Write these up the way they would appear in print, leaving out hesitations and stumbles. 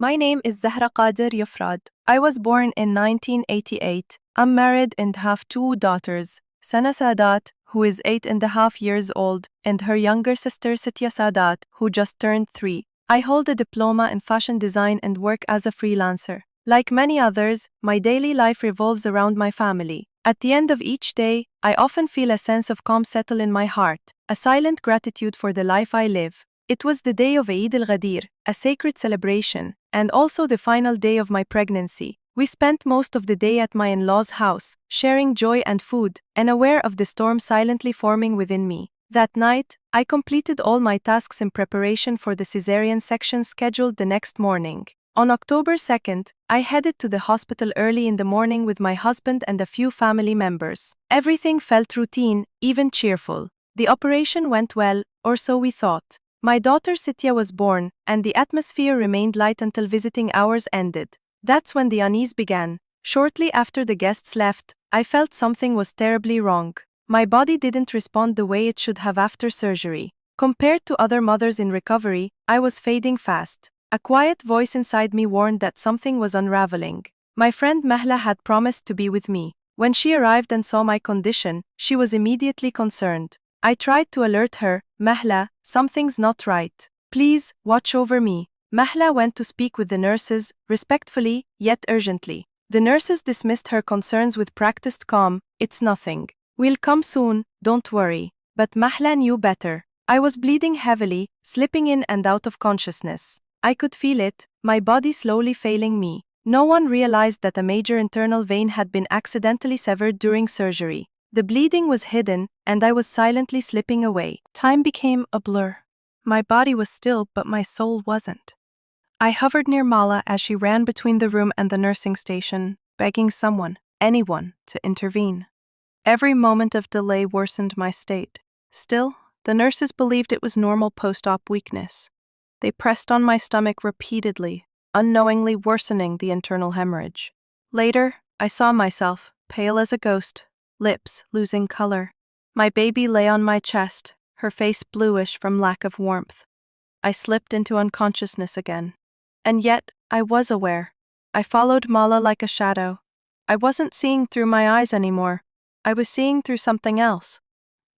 My name is Zahra Qadir Yufrad. I was born in 1988. I'm married and have two daughters, Sana Sadat, who is 8.5 years old, and her younger sister Sitya Sadat, who just turned 3. I hold a diploma in fashion design and work as a freelancer. Like many others, my daily life revolves around my family. At the end of each day, I often feel a sense of calm settle in my heart, a silent gratitude for the life I live. It was the day of Eid al-Ghadir, a sacred celebration, and also the final day of my pregnancy. We spent most of the day at my in-laws' house, sharing joy and food, and aware of the storm silently forming within me. That night, I completed all my tasks in preparation for the cesarean section scheduled the next morning. On October 2nd, I headed to the hospital early in the morning with my husband and a few family members. Everything felt routine, even cheerful. The operation went well, or so we thought. My daughter Sitya was born, and the atmosphere remained light until visiting hours ended. That's when the unease began. Shortly after the guests left, I felt something was terribly wrong. My body didn't respond the way it should have after surgery. Compared to other mothers in recovery, I was fading fast. A quiet voice inside me warned that something was unraveling. My friend Mahla had promised to be with me. When she arrived and saw my condition, she was immediately concerned. I tried to alert her, "Mahla, something's not right. Please, watch over me." Mahla went to speak with the nurses, respectfully, yet urgently. The nurses dismissed her concerns with practiced calm. "It's nothing. We'll come soon, don't worry." But Mahla knew better. I was bleeding heavily, slipping in and out of consciousness. I could feel it, my body slowly failing me. No one realized that a major internal vein had been accidentally severed during surgery. The bleeding was hidden, and I was silently slipping away. Time became a blur. My body was still, but my soul wasn't. I hovered near Mala as she ran between the room and the nursing station, begging someone, anyone, to intervene. Every moment of delay worsened my state. Still, the nurses believed it was normal post-op weakness. They pressed on my stomach repeatedly, unknowingly worsening the internal hemorrhage. Later, I saw myself, pale as a ghost, lips losing color. My baby lay on my chest, her face bluish from lack of warmth. I slipped into unconsciousness again. And yet, I was aware. I followed Mala like a shadow. I wasn't seeing through my eyes anymore. I was seeing through something else.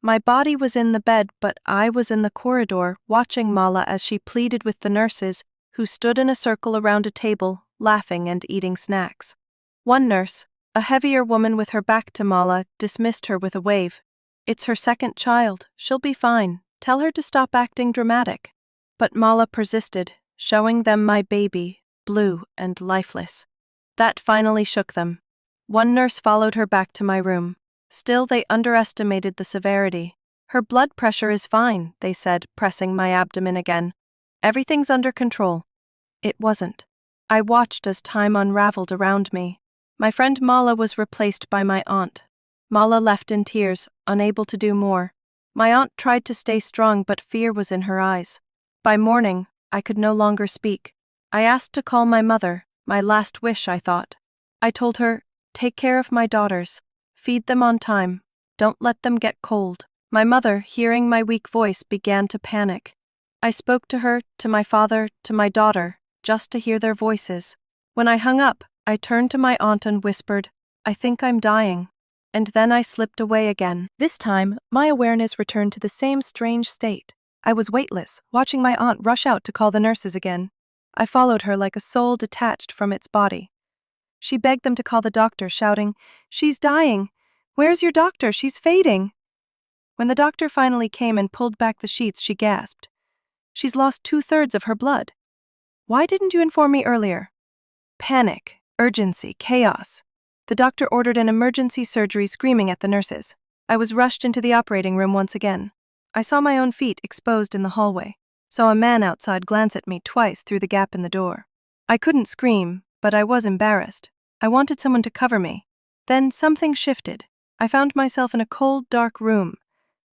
My body was in the bed, but I was in the corridor, watching Mala as she pleaded with the nurses, who stood in a circle around a table, laughing and eating snacks. One nurse, a heavier woman with her back to Mala, dismissed her with a wave. "It's her second child, she'll be fine. Tell her to stop acting dramatic." But Mala persisted, showing them my baby, blue and lifeless. That finally shook them. One nurse followed her back to my room. Still, they underestimated the severity. "Her blood pressure is fine," they said, pressing my abdomen again. "Everything's under control." It wasn't. I watched as time unraveled around me. My friend Mala was replaced by my aunt. Mala left in tears, unable to do more. My aunt tried to stay strong, but fear was in her eyes. By morning, I could no longer speak. I asked to call my mother, my last wish, I thought. I told her, "Take care of my daughters. Feed them on time. Don't let them get cold." My mother, hearing my weak voice, began to panic. I spoke to her, to my father, to my daughter, just to hear their voices. When I hung up, I turned to my aunt and whispered, "I think I'm dying." And then I slipped away again. This time, my awareness returned to the same strange state. I was weightless, watching my aunt rush out to call the nurses again. I followed her like a soul detached from its body. She begged them to call the doctor, shouting, "She's dying! Where's your doctor? She's fading!" When the doctor finally came and pulled back the sheets, she gasped. "She's lost 2/3 of her blood. Why didn't you inform me earlier?" Panic, urgency, chaos. The doctor ordered an emergency surgery, screaming at the nurses. I was rushed into the operating room once again. I saw my own feet exposed in the hallway. Saw a man outside glance at me twice through the gap in the door. I couldn't scream, but I was embarrassed. I wanted someone to cover me. Then something shifted. I found myself in a cold, dark room.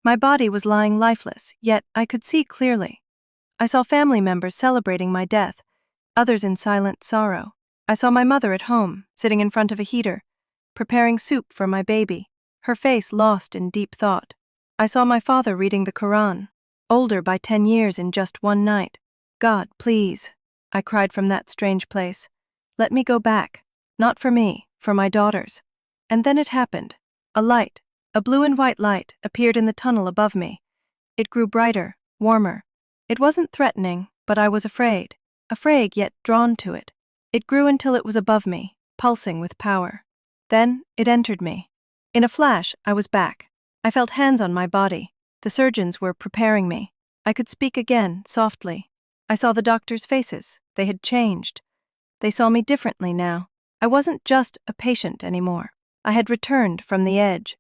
My body was lying lifeless, yet I could see clearly. I saw family members celebrating my death, others in silent sorrow. I saw my mother at home, sitting in front of a heater, preparing soup for my baby, her face lost in deep thought. I saw my father reading the Quran, older by 10 years in just one night. "God, please, I cried from that strange place. Let me go back. Not for me, for my daughters. And then it happened. A light, a blue and white light, appeared in the tunnel above me. It grew brighter, warmer. It wasn't threatening, but I was afraid yet drawn to it. It grew until it was above me, pulsing with power. Then it entered me. In a flash, I was back. I felt hands on my body. The surgeons were preparing me. I could speak again, softly. I saw the doctors' faces. They had changed. They saw me differently now. I wasn't just a patient anymore. I had returned from the edge.